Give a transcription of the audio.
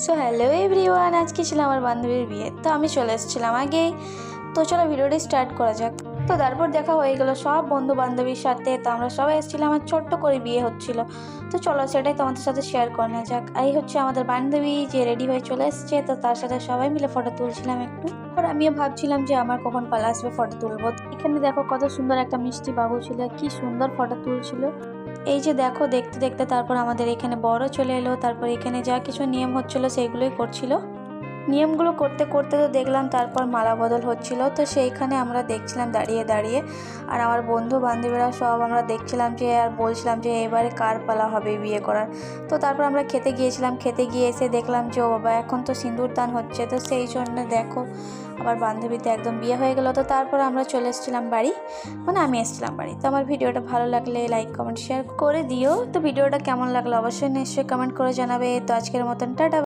So hello everyone, আজকে ছিল আমার বান্ধবীর বিয়ে, তো আমি চলে এসেছিলাম আগেই। তো চলো ভিডিওটি স্টার্ট করা যাক। তো তারপর দেখা হয়ে গেল সব বন্ধু বান্ধবীর সাথে। তো আমরা সবাই এসেছিলাম, আমার ছোট্ট করে বিয়ে হচ্ছিল। তো চলো সেটাই তোমাদের সাথে শেয়ার করে নেওয়া যাক। এই হচ্ছে আমাদের বান্ধবী যে রেডি হয়ে চলে এসছে। তো তার সাথে সবাই মিলে ফটো তুলছিলাম একটু। আর আমিও ভাবছিলাম যে আমার কখন পালা আসবে ফটো তুলবো। এখানে দেখো কত সুন্দর একটা মিষ্টি বাবু ছিল, কি সুন্দর ফটো তুলছিল। এই যে দেখো, দেখতে দেখতে তারপর আমাদের এখানে বড় চলে এলো। তারপর এখানে যা কিছু নিয়ম হচ্ছিল সেইগুলোই করছিল। নিয়মগুলো করতে করতে তো দেখলাম তারপর মালা বদল হচ্ছিল। তো সেইখানে আমরা দেখছিলাম দাঁড়িয়ে দাঁড়িয়ে। আর আমার বন্ধু বান্ধবীরা সব আমরা দেখছিলাম যে, আর বলছিলাম যে এবারে কার পালা হবে বিয়ে করার। তো তারপর আমরা খেতে গিয়েছিলাম, খেতে গিয়ে এসে দেখলাম যে ও বাবা, এখন তো সিঁদুর দান হচ্ছে। তো সেই জন্য দেখো আমার বান্ধবীতে একদম বিয়ে হয়ে গেল। তো তারপর আমরা চলে এসেছিলাম বাড়ি, মানে আমি এসেছিলাম বাড়ি। তো আমার ভিডিওটা ভালো লাগলে লাইক কমেন্ট শেয়ার করে দিও। তো ভিডিওটা কেমন লাগলো অবশ্যই নিশ্চয়ই কমেন্ট করে জানাবে। তো আজকের মতন টাটা।